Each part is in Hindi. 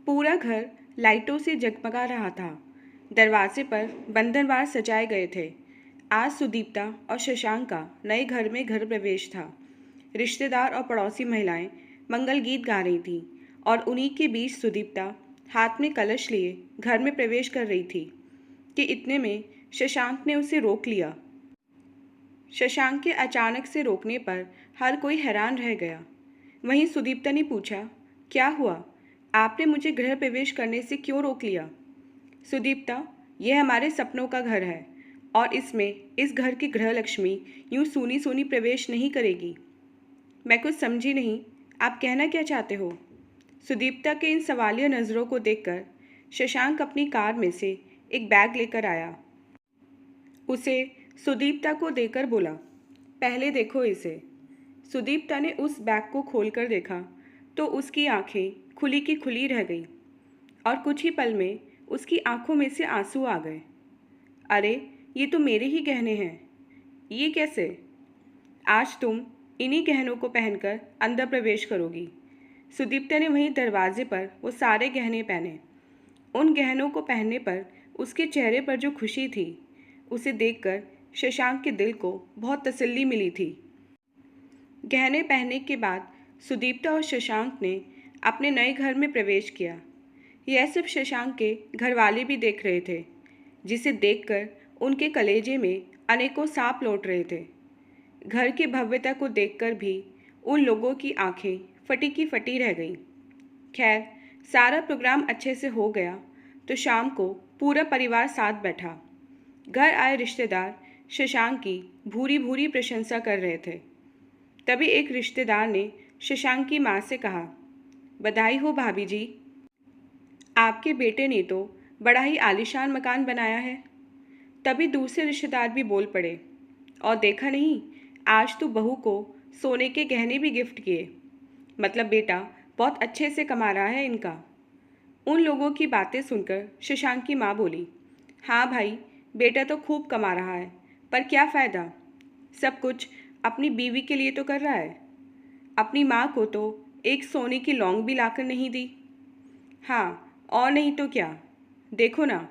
पूरा घर लाइटों से जगमगा रहा था। दरवाजे पर बंधनवार सजाए गए थे। आज सुदीप्ता और शशांक का नए घर में घर प्रवेश था। रिश्तेदार और पड़ोसी महिलाएं मंगल गीत गा रही थीं और उन्हीं के बीच सुदीप्ता हाथ में कलश लिए घर में प्रवेश कर रही थी कि इतने में शशांक ने उसे रोक लिया। शशांक के अचानक से रोकने पर हर कोई हैरान रह गया। वहीं सुदीप्ता ने पूछा, क्या हुआ? आपने मुझे गृह प्रवेश करने से क्यों रोक लिया? सुदीप्ता, यह हमारे सपनों का घर है और इसमें इस घर की गृह लक्ष्मी यूं सूनी सूनी प्रवेश नहीं करेगी। मैं कुछ समझी नहीं, आप कहना क्या चाहते हो? सुदीप्ता के इन सवालिया नज़रों को देखकर शशांक अपनी कार में से एक बैग लेकर आया। उसे सुदीप्ता को देकर बोला, पहले देखो इसे। सुदीप्ता ने उस बैग को खोलकर देखा तो उसकी आंखें खुली की खुली रह गईं और कुछ ही पल में उसकी आंखों में से आंसू आ गए। अरे, ये तो मेरे ही गहने हैं। ये कैसे? आज तुम इन्हीं गहनों को पहनकर अंदर प्रवेश करोगी। सुदीप्ता ने वहीं दरवाजे पर वो सारे गहने पहने। उन गहनों को पहनने पर उसके चेहरे पर जो खुशी थी, उसे देखकर शशांक के दिल को बहुत तसल्ली मिली थी। गहने पहनने के बाद सुदीप्ता और शशांक ने अपने नए घर में प्रवेश किया। यह सब शशांक के घरवाले भी देख रहे थे, जिसे देखकर उनके कलेजे में अनेकों सांप लौट रहे थे। घर की भव्यता को देखकर भी उन लोगों की आंखें फटी की फटी रह गईं। खैर, सारा प्रोग्राम अच्छे से हो गया तो शाम को पूरा परिवार साथ बैठा। घर आए रिश्तेदार शशांक की भूरी भूरी प्रशंसा कर रहे थे। तभी एक रिश्तेदार ने शशांक की माँ से कहा, बधाई हो भाभी जी, आपके बेटे ने तो बड़ा ही आलीशान मकान बनाया है। तभी दूसरे रिश्तेदार भी बोल पड़े, और देखा नहीं, आज तो बहू को सोने के गहने भी गिफ्ट किए। मतलब बेटा बहुत अच्छे से कमा रहा है इनका। उन लोगों की बातें सुनकर शशांक की माँ बोली, हाँ भाई, बेटा तो खूब कमा रहा है, पर क्या फ़ायदा? सब कुछ अपनी बीवी के लिए तो कर रहा है। अपनी माँ को तो एक सोने की लौंग भी लाकर नहीं दी। हाँ, और नहीं तो क्या। देखो ना,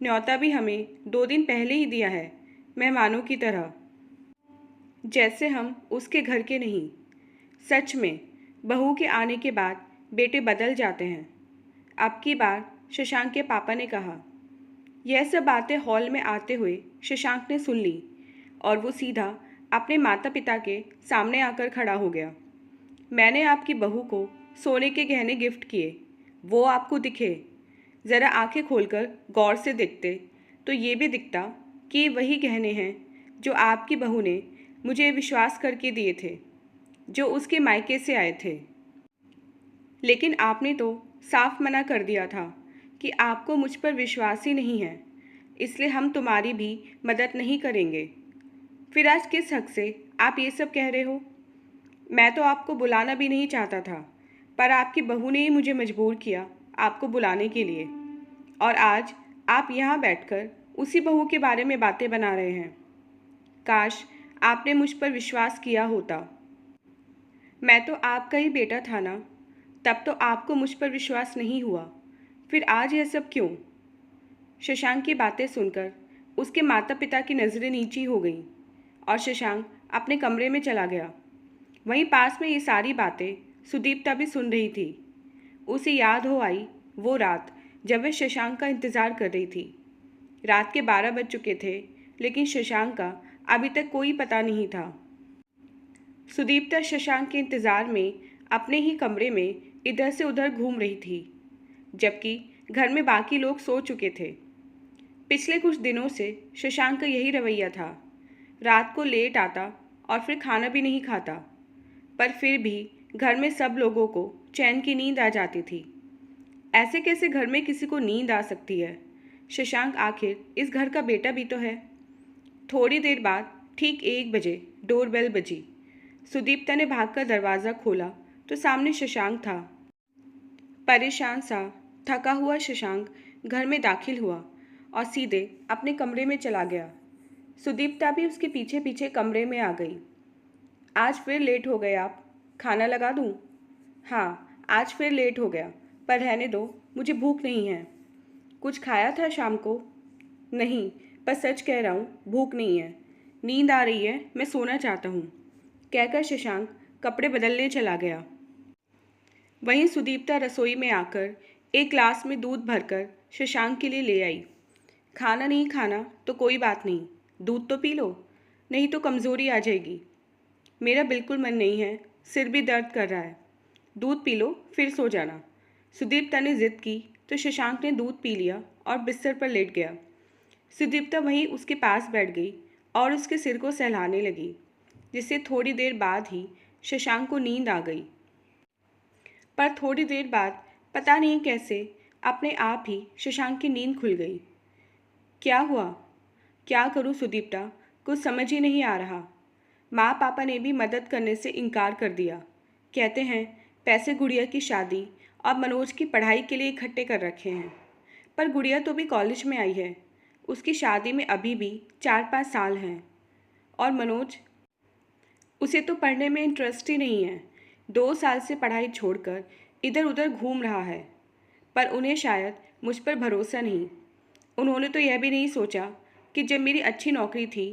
न्योता भी हमें 2 दिन पहले ही दिया है, मेहमानों की तरह, जैसे हम उसके घर के नहीं। सच में बहू के आने के बाद बेटे बदल जाते हैं। अब की बार शशांक के पापा ने कहा। यह सब बातें हॉल में आते हुए शशांक ने सुन ली और वो सीधा अपने माता पिता के सामने आकर खड़ा हो गया। मैंने आपकी बहू को सोने के गहने गिफ्ट किए, वो आपको दिखे? ज़रा आंखें खोलकर गौर से देखते तो ये भी दिखता कि ये वही गहने हैं जो आपकी बहू ने मुझे विश्वास करके दिए थे, जो उसके मायके से आए थे। लेकिन आपने तो साफ मना कर दिया था कि आपको मुझ पर विश्वास ही नहीं है, इसलिए हम तुम्हारी भी मदद नहीं करेंगे। फिर आज किस हक से आप ये सब कह रहे हो? मैं तो आपको बुलाना भी नहीं चाहता था, पर आपकी बहू ने ही मुझे मजबूर किया आपको बुलाने के लिए। और आज आप यहाँ बैठकर उसी बहू के बारे में बातें बना रहे हैं। काश आपने मुझ पर विश्वास किया होता। मैं तो आपका ही बेटा था ना, तब तो आपको मुझ पर विश्वास नहीं हुआ, फिर आज यह सब क्यों? शशांक की बातें सुनकर उसके माता पिता की नज़रें नीची हो गईं और शशांक अपने कमरे में चला गया। वहीं पास में ये सारी बातें सुदीप्ता भी सुन रही थी। उसे याद हो आई वो रात जब वह शशांक का इंतज़ार कर रही थी। रात के 12 बज चुके थे, लेकिन शशांक का अभी तक कोई पता नहीं था। सुदीप्ता शशांक के इंतज़ार में अपने ही कमरे में इधर से उधर घूम रही थी, जबकि घर में बाकी लोग सो चुके थे। पिछले कुछ दिनों से शशांक का यही रवैया था। रात को लेट आता और फिर खाना भी नहीं खाता, पर फिर भी घर में सब लोगों को चैन की नींद आ जाती थी। ऐसे कैसे घर में किसी को नींद आ सकती है? शशांक आखिर इस घर का बेटा भी तो है। थोड़ी देर बाद ठीक 1 बजे डोरबेल बजी। सुदीप्ता ने भागकर दरवाज़ा खोला तो सामने शशांक था। परेशान सा, थका हुआ शशांक घर में दाखिल हुआ और सीधे अपने कमरे में चला गया। सुदीप्ता भी उसके पीछे पीछे कमरे में आ गई। आज फिर लेट हो गए आप, खाना लगा दूँ? हाँ, आज फिर लेट हो गया, पर रहने दो, मुझे भूख नहीं है। कुछ खाया था शाम को? नहीं, पर सच कह रहा हूँ, भूख नहीं है। नींद आ रही है, मैं सोना चाहता हूँ, कहकर शशांक कपड़े बदलने चला गया। वहीं सुदीप्ता रसोई में आकर एक ग्लास में दूध भरकर शशांक के लिए ले आई। खाना नहीं खाना तो कोई बात नहीं, दूध तो पी लो, नहीं तो कमज़ोरी आ जाएगी। मेरा बिल्कुल मन नहीं है, सिर भी दर्द कर रहा है। दूध पी लो, फिर सो जाना। सुदीप्ता ने जिद की तो शशांक ने दूध पी लिया और बिस्तर पर लेट गया। सुदीप्ता वहीं उसके पास बैठ गई और उसके सिर को सहलाने लगी, जिससे थोड़ी देर बाद ही शशांक को नींद आ गई। पर थोड़ी देर बाद पता नहीं कैसे अपने आप ही शशांक की नींद खुल गई। क्या हुआ? क्या करूं सुदीप्ता, कुछ समझ ही नहीं आ रहा। माँ पापा ने भी मदद करने से इनकार कर दिया। कहते हैं पैसे गुड़िया की शादी और मनोज की पढ़ाई के लिए इकट्ठे कर रखे हैं। पर गुड़िया तो भी कॉलेज में आई है, उसकी शादी में अभी भी 4-5 साल हैं। और मनोज, उसे तो पढ़ने में इंटरेस्ट ही नहीं है। 2 साल से पढ़ाई छोड़कर इधर उधर घूम रहा है। पर उन्हें शायद मुझ पर भरोसा नहीं। उन्होंने तो यह भी नहीं सोचा कि जब मेरी अच्छी नौकरी थी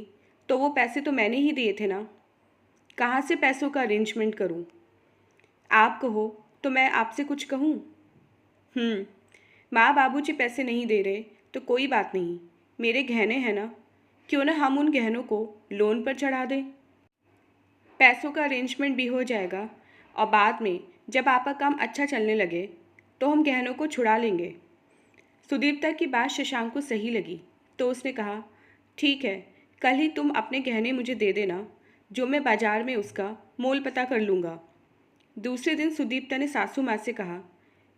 तो वो पैसे तो मैंने ही दिए थे ना। कहाँ से पैसों का अरेंजमेंट करूँ? आप कहो तो मैं आपसे कुछ कहूँ? माँ बाबूजी पैसे नहीं दे रहे तो कोई बात नहीं, मेरे गहने हैं ना, क्यों ना हम उन गहनों को लोन पर चढ़ा दें। पैसों का अरेंजमेंट भी हो जाएगा और बाद में जब आपका काम अच्छा चलने लगे तो हम गहनों को छुड़ा लेंगे। सुदीप्ता की बात शशांक को सही लगी तो उसने कहा, ठीक है, कल ही तुम अपने गहने मुझे दे देना, जो मैं बाजार में उसका मोल पता कर लूँगा। दूसरे दिन सुदीप्ता ने सासू माँ से कहा,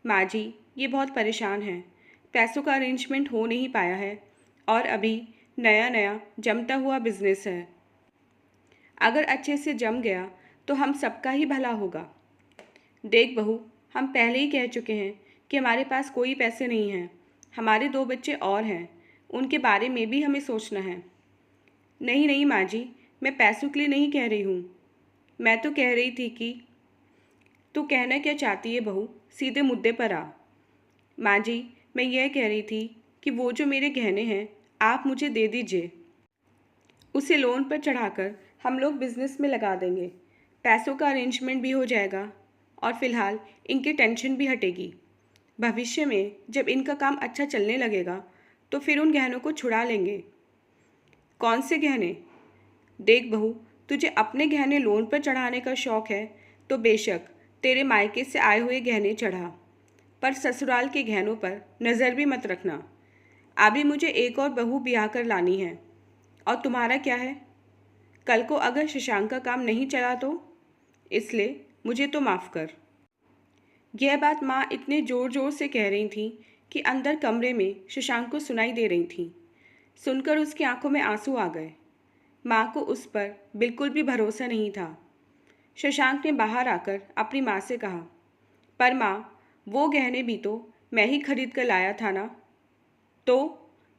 माँ जी, ये बहुत परेशान हैं, पैसों का अरेंजमेंट हो नहीं पाया है और अभी नया नया जमता हुआ बिजनेस है। अगर अच्छे से जम गया तो हम सबका ही भला होगा। देख बहू, हम पहले ही कह चुके हैं कि हमारे पास कोई पैसे नहीं हैं। हमारे 2 बच्चे और हैं, उनके बारे में भी हमें सोचना है। नहीं नहीं माँ जी, मैं पैसों के लिए नहीं कह रही हूँ। मैं तो कह रही थी कि तू कहना क्या चाहती है बहू, सीधे मुद्दे पर आ। माँ जी, मैं यह कह रही थी कि वो जो मेरे गहने हैं आप मुझे दे दीजिए। उसे लोन पर चढ़ाकर हम लोग बिजनेस में लगा देंगे। पैसों का अरेंजमेंट भी हो जाएगा और फिलहाल इनकी टेंशन भी हटेगी। भविष्य में जब इनका काम अच्छा चलने लगेगा तो फिर उन गहनों को छुड़ा लेंगे। कौन से गहने? देख बहू, तुझे अपने गहने लोन पर चढ़ाने का शौक़ है तो बेशक तेरे मायके से आए हुए गहने चढ़ा, पर ससुराल के गहनों पर नज़र भी मत रखना। अभी मुझे एक और बहू ब्याह कर लानी है। और तुम्हारा क्या है? कल को अगर शशांक का काम नहीं चला तो? इसलिए मुझे तो माफ़ कर। यह बात माँ इतने ज़ोर ज़ोर से कह रही थी कि अंदर कमरे में शशांक को सुनाई दे रही थी। सुनकर उसकी आंखों में आंसू आ गए। माँ को उस पर बिल्कुल भी भरोसा नहीं था। शशांक ने बाहर आकर अपनी माँ से कहा, पर माँ, वो गहने भी तो मैं ही खरीद कर लाया था ना। तो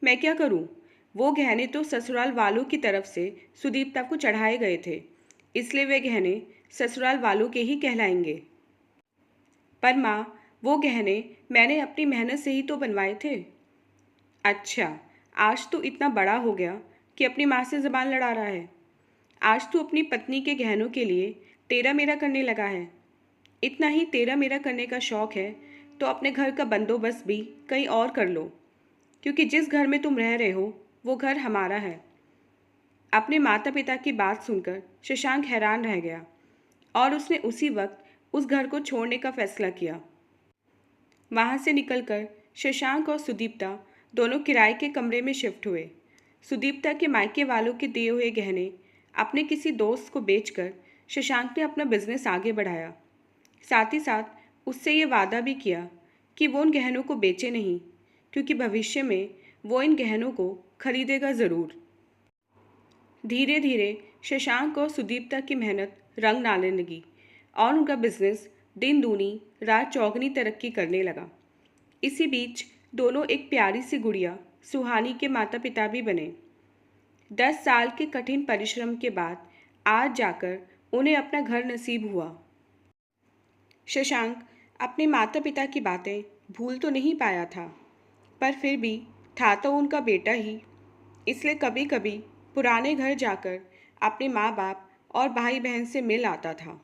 मैं क्या करूँ? वो गहने तो ससुराल वालों की तरफ से सुदीप्ता को चढ़ाए गए थे, इसलिए वे गहने ससुराल वालों के ही कहलाएंगे। पर माँ, वो गहने मैंने अपनी मेहनत से ही तो बनवाए थे। अच्छा, आज तो इतना बड़ा हो गया कि अपनी माँ से ज़बान लड़ा रहा है। आज तो अपनी पत्नी के गहनों के लिए तेरा मेरा करने लगा है। इतना ही तेरा मेरा करने का शौक़ है तो अपने घर का बंदोबस्त भी कहीं और कर लो, क्योंकि जिस घर में तुम रह रहे हो वो घर हमारा है। अपने माता पिता की बात सुनकर शशांक हैरान रह गया और उसने उसी वक्त उस घर को छोड़ने का फैसला किया। वहाँ से निकलकर शशांक और सुदीप्ता दोनों किराए के कमरे में शिफ्ट हुए। सुदीप्ता के मायके वालों के दिए हुए गहने अपने किसी दोस्त को बेचकर शशांक ने अपना बिजनेस आगे बढ़ाया। साथ ही साथ उससे ये वादा भी किया कि वो उन गहनों को बेचे नहीं, क्योंकि भविष्य में वो इन गहनों को खरीदेगा ज़रूर। धीरे धीरे शशांक और सुदीप्ता की मेहनत रंग लाने लगी और उनका बिजनेस दिन दूनी रात चौगनी तरक्की करने लगा। इसी बीच दोनों एक प्यारी सी गुड़िया सुहानी के माता पिता भी बने। 10 साल के कठिन परिश्रम के बाद आज जाकर उन्हें अपना घर नसीब हुआ। शशांक अपने माता पिता की बातें भूल तो नहीं पाया था, पर फिर भी था तो उनका बेटा ही, इसलिए कभी कभी पुराने घर जाकर अपने माँ बाप और भाई बहन से मिल आता था।